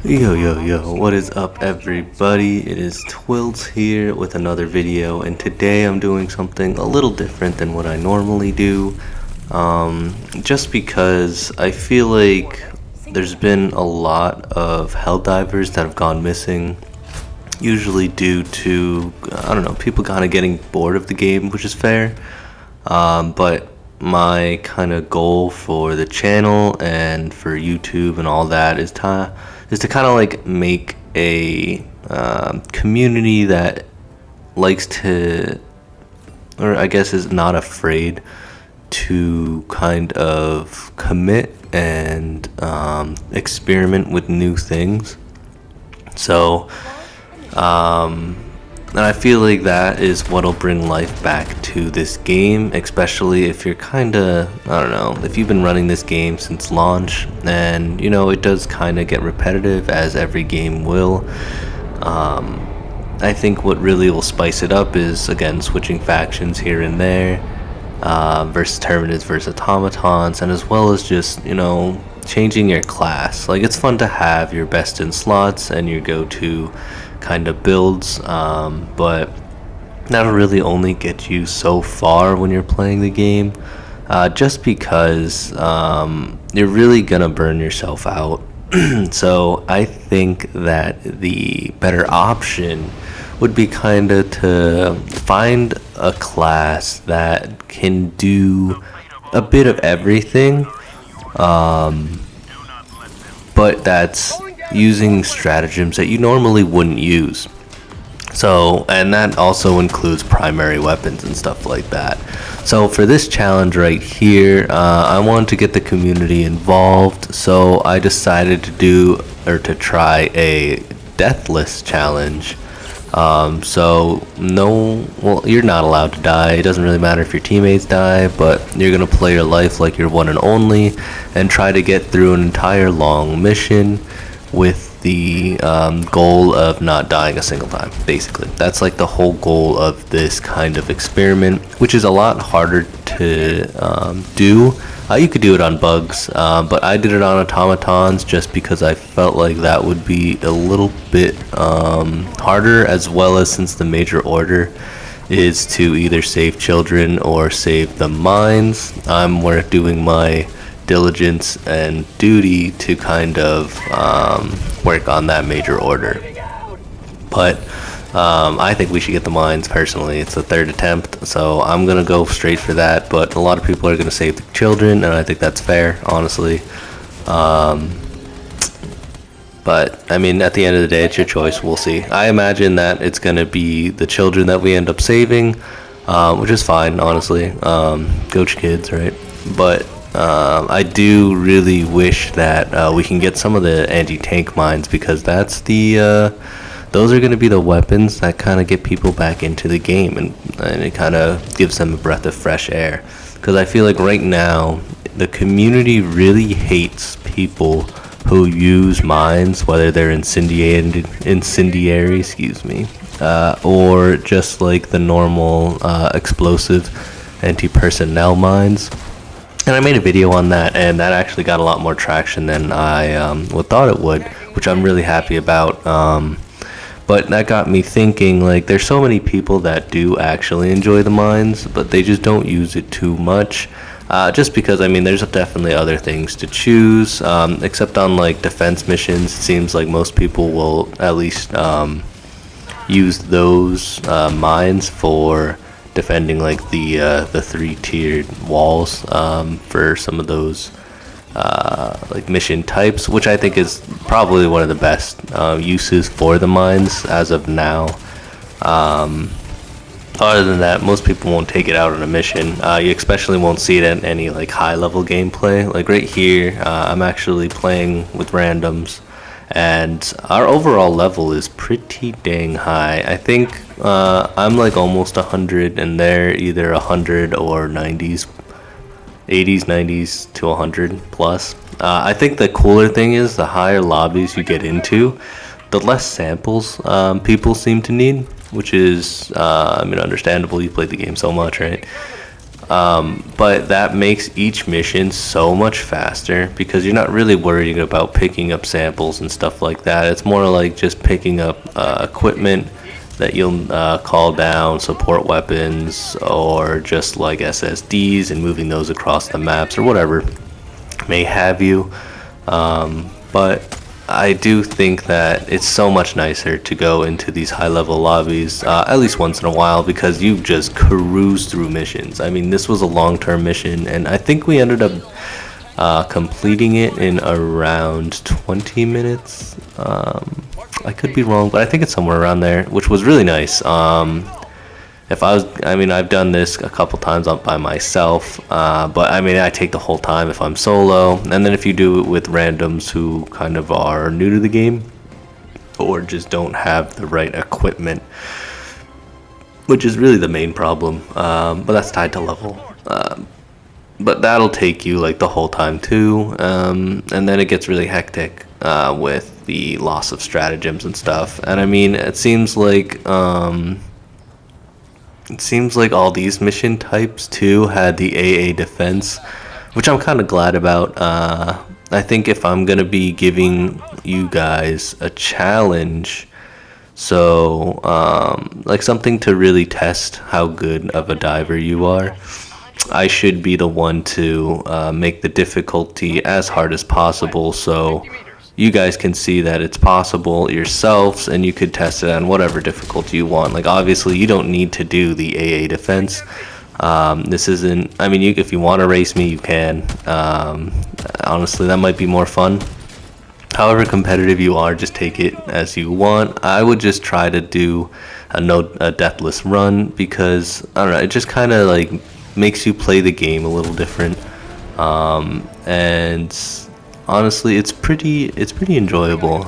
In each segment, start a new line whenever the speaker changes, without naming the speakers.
Yo, what is up, everybody? It is Twiltz here with another video, and today I'm doing something a little different than what I normally do. Just because I feel like there's been a lot of Helldivers that have gone missing, usually due to, I don't know, people kind of getting bored of the game, which is fair. But my kind of goal for the channel and for YouTube and all that is to kind of like make a community that likes to, or I guess is not afraid to kind of commit and experiment with new things. So, and I feel like that is what'll bring life back to this game, especially if you're kinda, I don't know, if you've been running this game since launch, and, you know, it does kinda get repetitive, as every game will. I think what really will spice it up is, again, switching factions here and there, versus Terminids versus Automatons, and as well as just, you know, changing your class. Like, it's fun to have your best in slots and your go-to kind of builds, but that'll really only get you so far when you're playing the game, just because you're really gonna burn yourself out. So I think that the better option would be kind of to find a class that can do a bit of everything, but that's using stratagems that you normally wouldn't use. So, and that also includes primary weapons and stuff like that. So for this challenge right here, I wanted to get the community involved, so I decided to try a Deathless challenge. So well, you're not allowed to die. It doesn't really matter if your teammates die, but you're gonna play your life like you're one and only, and try to get through an entire long mission with the goal of not dying a single time. Basically, that's like the whole goal of this kind of experiment, which is a lot harder to do. You could do it on bugs, but I did it on automatons just because I felt like that would be a little bit harder, as well as since the major order is to either save children or save the mines, I'm doing my diligence and duty to kind of work on that major order. But I think we should get the mines personally. It's the third attempt, so I'm gonna go straight for that, but a lot of people are gonna save the children, and I think that's fair, honestly. But I mean, at the end of the day, it's your choice. We'll see. I imagine that it's gonna be the children that we end up saving, which is fine, honestly. Coach kids, right? But I do really wish that we can get some of the anti-tank mines, because that's those are going to be the weapons that kind of get people back into the game, and it kind of gives them a breath of fresh air. Because I feel like right now the community really hates people who use mines, whether they're incendiary, excuse me, or just like the normal explosive anti-personnel mines. And I made a video on that, and that actually got a lot more traction than I thought it would, which I'm really happy about. But that got me thinking, like, there's so many people that do actually enjoy the mines, but they just don't use it too much. Just because, I mean, there's definitely other things to choose, except on, like, defense missions. It seems like most people will at least use those mines for defending, like, the three-tiered walls for some of those like mission types, which I think is probably one of the best uses for the mines as of now. Other than that, most people won't take it out on a mission. You especially won't see it in any like high level gameplay. Like right here, I'm actually playing with randoms, and our overall level is pretty dang high. I think I'm like almost 100, and they're either 100 or 90s, 80s, 90s to 100 plus. I think the cooler thing is the higher lobbies you get into, the less samples people seem to need, which is, I mean, understandable. You played the game so much, right? But that makes each mission so much faster because you're not really worrying about picking up samples and stuff like that. It's more like just picking up equipment that you'll call down, support weapons, or just like SSDs and moving those across the maps or whatever may have you. But I do think that it's so much nicer to go into these high-level lobbies at least once in a while because you just cruise through missions. I mean, this was a long-term mission, and I think we ended up completing it in around 20 minutes. I could be wrong, but I think it's somewhere around there, which was really nice. I've done this a couple times by myself, but I mean, I take the whole time if I'm solo, and then if you do it with randoms who kind of are new to the game, or just don't have the right equipment, which is really the main problem, but that's tied to level. But that'll take you like the whole time too, and then it gets really hectic with the loss of stratagems and stuff. And I mean, it seems like all these mission types too had the AA defense, which I'm kind of glad about. I think if I'm gonna be giving you guys a challenge, so like something to really test how good of a diver you are, I should be the one to make the difficulty as hard as possible, so you guys can see that it's possible yourselves, and you could test it on whatever difficulty you want. Like, obviously, you don't need to do the AA defense. This isn't, I mean, if you want to race me, you can. Honestly, that might be more fun. However competitive you are, just take it as you want. I would just try to do a deathless run because, I don't know, it just kind of like makes you play the game a little different. And honestly, it's pretty enjoyable.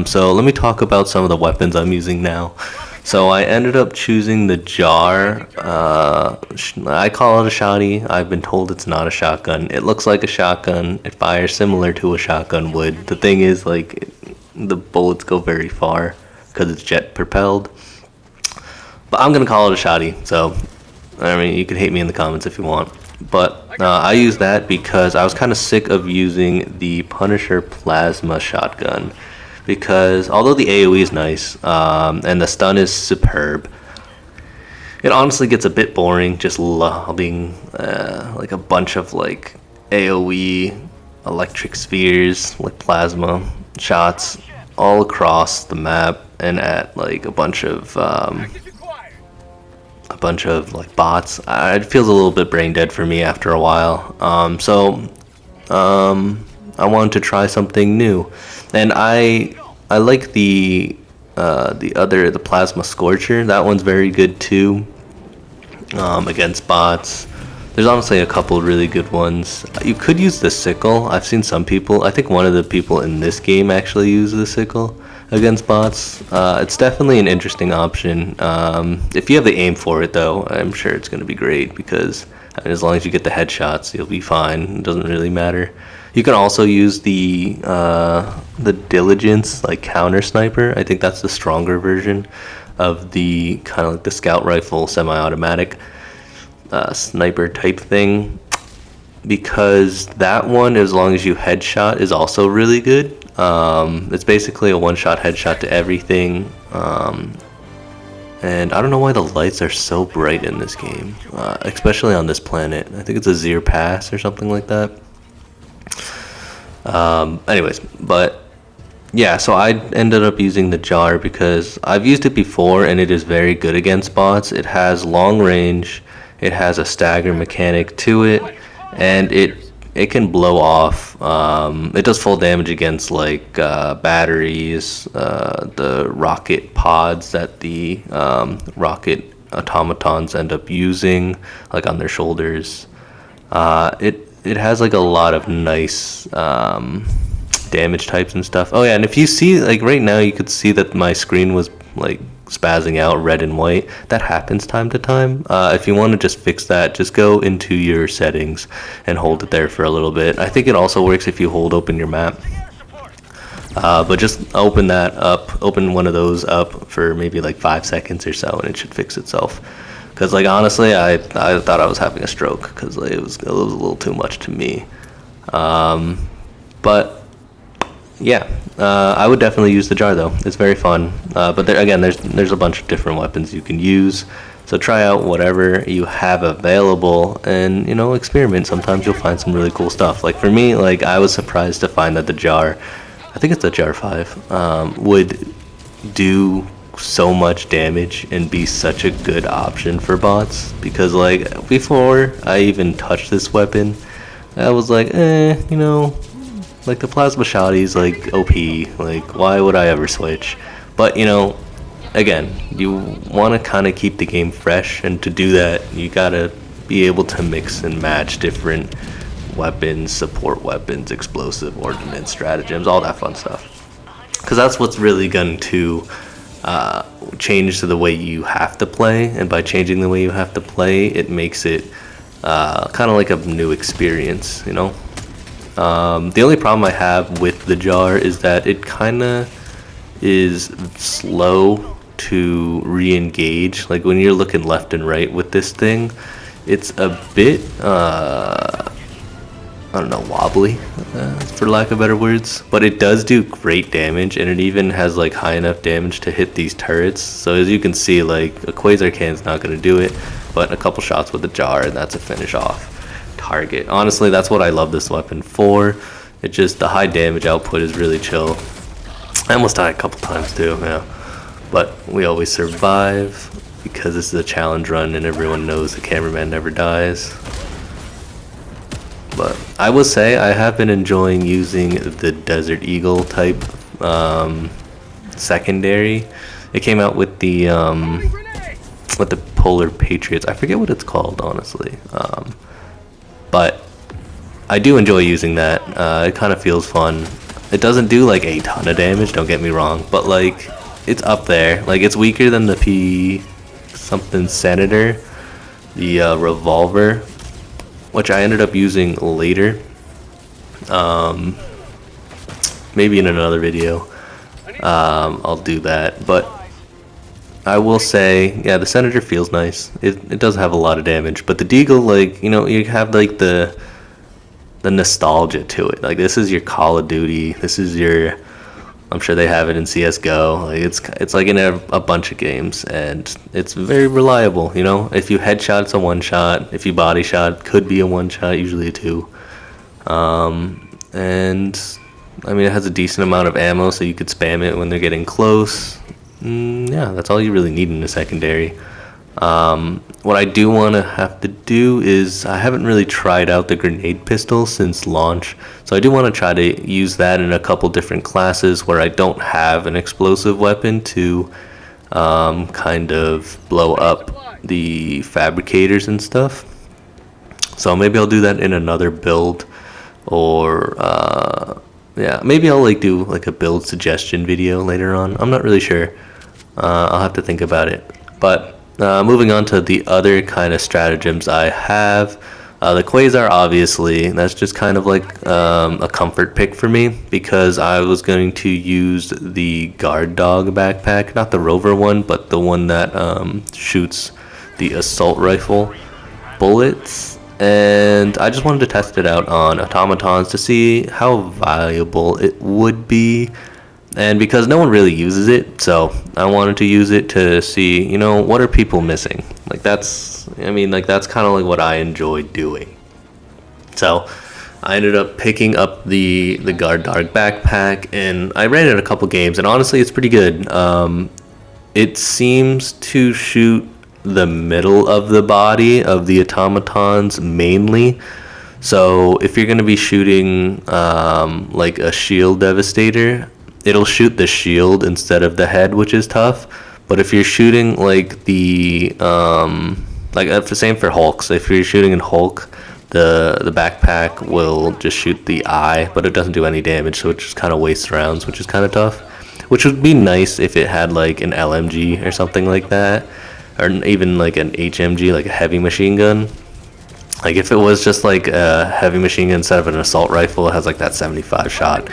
So let me talk about some of the weapons I'm using now. So I ended up choosing the jar. I call it a shotty. I've been told it's not a shotgun. It looks like a shotgun. It fires similar to a shotgun would. The thing is, like, the bullets go very far because it's jet propelled. But I'm gonna call it a shotty. So, I mean, you can hate me in the comments if you want. But I use that because I was kind of sick of using the Punisher plasma shotgun. Because although the AoE is nice and the stun is superb, it honestly gets a bit boring just lobbing like a bunch of like AoE electric spheres, like plasma shots all across the map and at like a bunch of like bots. It feels a little bit brain dead for me after a while. So I wanted to try something new, and I like the plasma scorcher. That one's very good too against bots. There's honestly a couple really good ones. You could use the sickle. I've seen some people. I think one of the people in this game actually used the sickle against bots. It's definitely an interesting option. If you have the aim for it, though, I'm sure it's going to be great because I mean, as long as you get the headshots, you'll be fine. It doesn't really matter. You can also use the diligence, like counter sniper. I think that's the stronger version of the kind of like the scout rifle semi-automatic sniper type thing, because that one, as long as you headshot, is also really good. It's basically a one-shot headshot to everything. And I don't know why the lights are so bright in this game, especially on this planet. I think it's a Zir Pass or something like that. Anyways, but yeah, so I ended up using the jar because I've used it before and it is very good against bots. It has long range, it has a stagger mechanic to it, and it can blow off. It does full damage against like batteries, the rocket pods that the rocket automatons end up using, like on their shoulders. It has like a lot of nice damage types and stuff. Oh yeah, and if you see, like right now, you could see that my screen was like spazzing out red and white. That happens time to time. If you want to just fix that, just go into your settings and hold it there for a little bit. I think it also works if you hold open your map. But just open that up, open one of those up for maybe like 5 seconds or so, and it should fix itself. Because like honestly, I thought I was having a stroke because like, it was a little too much to me. But yeah, I would definitely use the jar though. It's very fun. But there, again, there's a bunch of different weapons you can use. So try out whatever you have available and, you know, experiment. Sometimes you'll find some really cool stuff. Like for me, like I was surprised to find that the jar, I think it's the jar 5, would do so much damage and be such a good option for bots. Because like before I even touched this weapon, I was like, you know, like the plasma shotty's like OP, like why would I ever switch? But you know, again, you want to kind of keep the game fresh, and to do that you gotta be able to mix and match different weapons, support weapons, explosive ordnance, stratagems, all that fun stuff, because that's what's really going to change to the way you have to play. And by changing the way you have to play, it makes it kind of like a new experience, you know. The only problem I have with the jar is that it kind of is slow to re-engage. Like when you're looking left and right with this thing, it's a bit I don't know, wobbly, for lack of better words, but it does do great damage, and it even has like high enough damage to hit these turrets. So as you can see, like a quasar can's not going to do it, but a couple shots with the jar and that's a finish off target. Honestly, that's what I love this weapon for. It just, the high damage output is really chill. I almost died a couple times too, yeah, but we always survive because this is a challenge run and everyone knows the cameraman never dies. But I will say I have been enjoying using the Desert Eagle type secondary. It came out with the Polar Patriots. I forget what it's called, honestly. But I do enjoy using that. It kind of feels fun. It doesn't do like a ton of damage, don't get me wrong, but like it's up there. Like it's weaker than the P something Senator, the revolver, which I ended up using later, maybe in another video. I'll do that, but I will say, yeah, the Senator feels nice. It does have a lot of damage, but the Deagle, like, you know, you have like the nostalgia to it. Like this is your Call of Duty. This is your, I'm sure they have it in CS:GO. Like it's like in a bunch of games, and it's very reliable. You know, if you headshot, it's a one shot. If you body shot, could be a one shot, usually a two. And I mean, it has a decent amount of ammo, so you could spam it when they're getting close. Yeah, that's all you really need in a secondary. What I do want to have to do is, I haven't really tried out the grenade pistol since launch, so I do want to try to use that in a couple different classes where I don't have an explosive weapon to kind of blow up the fabricators and stuff. So maybe I'll do that in another build, or yeah, maybe I'll like do like a build suggestion video later on. I'm not really sure. I'll have to think about it. But moving on to the other kind of stratagems I have, the Quasar, obviously, that's just kind of like a comfort pick for me, because I was going to use the guard dog backpack, not the rover one, but the one that shoots the assault rifle bullets, and I just wanted to test it out on automatons to see how valuable it would be. And because no one really uses it, so I wanted to use it to see, you know, what are people missing? Like that's, I mean, like that's kind of like what I enjoy doing. So I ended up picking up the guard dog backpack, and I ran it a couple games, and honestly, it's pretty good. It seems to shoot the middle of the body of the automatons mainly. So if you're going to be shooting like a shield devastator, it'll shoot the shield instead of the head, which is tough. But if you're shooting like the like the same for Hulk, so if you're shooting in Hulk, the backpack will just shoot the eye, but it doesn't do any damage, so it just kind of wastes rounds, which is kind of tough. Which would be nice if it had like an LMG or something like that, or even like an HMG, like a heavy machine gun. Like if it was just like a heavy machine gun instead of an assault rifle, it has like that 75 shot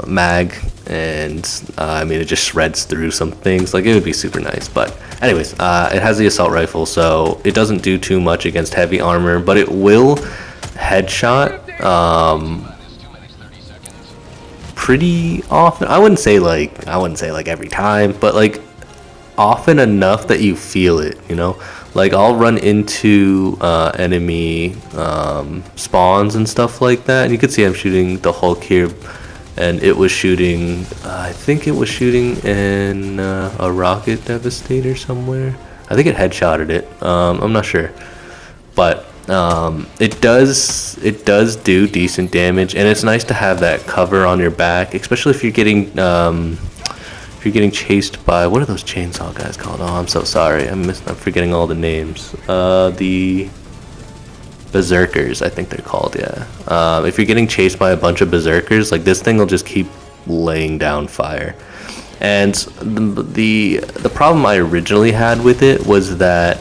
mag, and I mean, it just shreds through some things. Like it would be super nice, but Anyways, it has the assault rifle, so it doesn't do too much against heavy armor, but it will headshot pretty often. I wouldn't say like every time, but like often enough that you feel it, you know. Like I'll run into enemy spawns and stuff like that, and you can see I'm shooting the Hulk here, and it was shooting, I think it was shooting in a rocket devastator somewhere. I think it headshotted it. I'm not sure, but it does do decent damage, and it's nice to have that cover on your back, especially if you're getting chased by, what are those chainsaw guys called? Oh, I'm so sorry. I'm forgetting all the names. The berserkers, I think they're called. Yeah. If you're getting chased by a bunch of berserkers, like this thing will just keep laying down fire. And the problem I originally had with it was that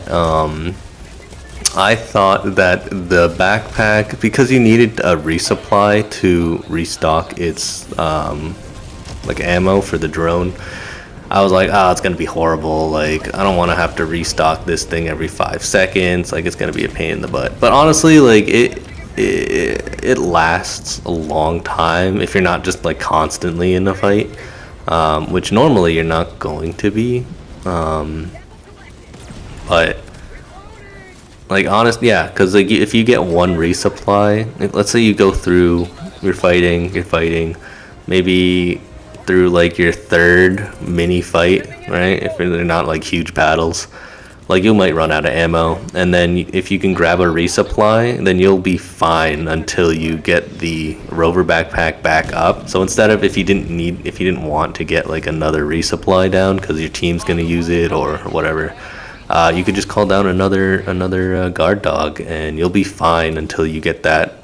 I thought that the backpack, because you needed a resupply to restock its like ammo for the drone, I was like, oh, it's gonna be horrible. Like, I don't want to have to restock this thing every 5 seconds. Like, it's gonna be a pain in the butt. But honestly, like it lasts a long time if you're not just like constantly in a fight, which normally you're not going to be. But like yeah, because like if you get one resupply, let's say you go through, you're fighting, maybe through like your third mini fight, right? If they're not like huge battles, like you might run out of ammo, and then if you can grab a resupply, then you'll be fine until you get the rover backpack back up. So instead of if you didn't want to get like another resupply down because your team's gonna use it or whatever, you could just call down another guard dog, and you'll be fine until you get that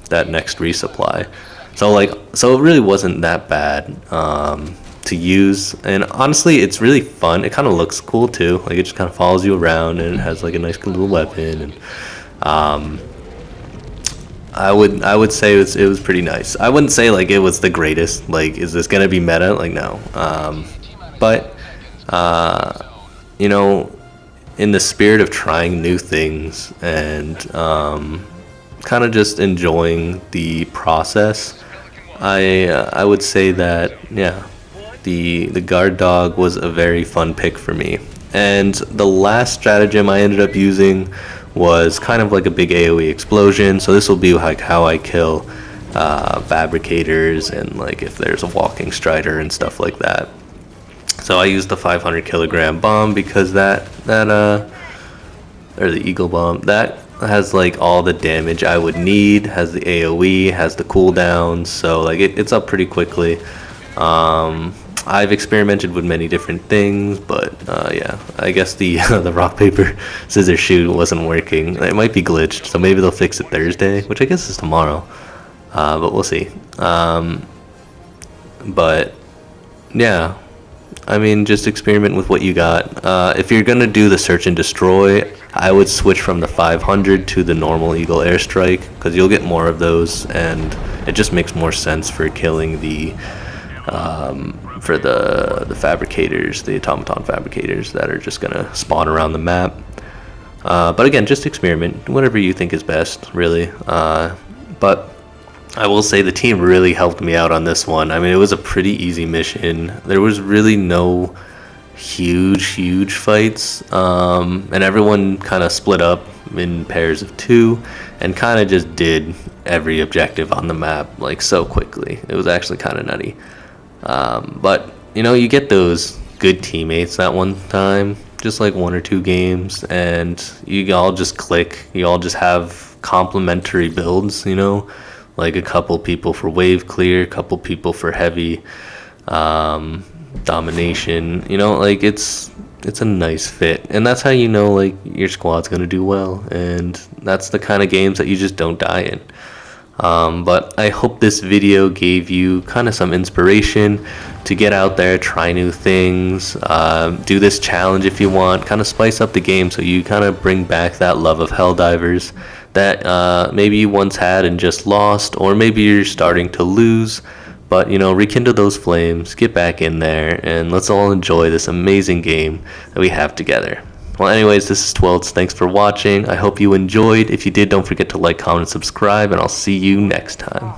that next resupply. So it really wasn't that bad to use, and honestly, it's really fun. It kind of looks cool too. Like it just kind of follows you around, and it has like a nice little weapon. And I would say it was pretty nice. I wouldn't say like it was the greatest. Like, is this gonna be meta? Like, no. But you know, in the spirit of trying new things and kind of just enjoying the process, I would say that, yeah, the guard dog was a very fun pick for me. And the last stratagem I ended up using was kind of like a big AoE explosion. So this will be like how I kill fabricators and like if there's a walking strider and stuff like that. So I used the 500 kilogram bomb because or the eagle bomb, that has like all the damage I would need, has the AoE, has the cooldowns, so like it's up pretty quickly. I've experimented with many different things, but yeah, I guess the the rock paper scissors shoot wasn't working. It might be glitched, so maybe they'll fix it Thursday, which I guess is tomorrow, but we'll see. But yeah, I mean, just experiment with what you got. If you're gonna do the search and destroy, I would switch from the 500 to the normal Eagle Airstrike, because you'll get more of those, and it just makes more sense for killing the fabricators, the automaton fabricators that are just gonna spawn around the map. But again, just experiment, whatever you think is best, really. But I will say the team really helped me out on this one. I mean, it was a pretty easy mission. There was really no huge fights, and everyone kind of split up in pairs of 2 and kind of just did every objective on the map like so quickly. It was actually kind of nutty. But you know, you get those good teammates that one time, just like 1 or 2 games, and you all just click. You all just have complementary builds, you know, like a couple people for wave clear, a couple people for heavy domination, you know, like it's a nice fit, and that's how you know like your squad's gonna do well, and that's the kind of games that you just don't die in. But I hope this video gave you kind of some inspiration to get out there, try new things, do this challenge if you want, kind of spice up the game so you kind of bring back that love of Helldivers that maybe you once had and just lost, or maybe you're starting to lose. But, rekindle those flames, get back in there, and let's all enjoy this amazing game that we have together. Well, anyways, this is Twiltz. Thanks for watching. I hope you enjoyed. If you did, don't forget to like, comment, and subscribe, and I'll see you next time.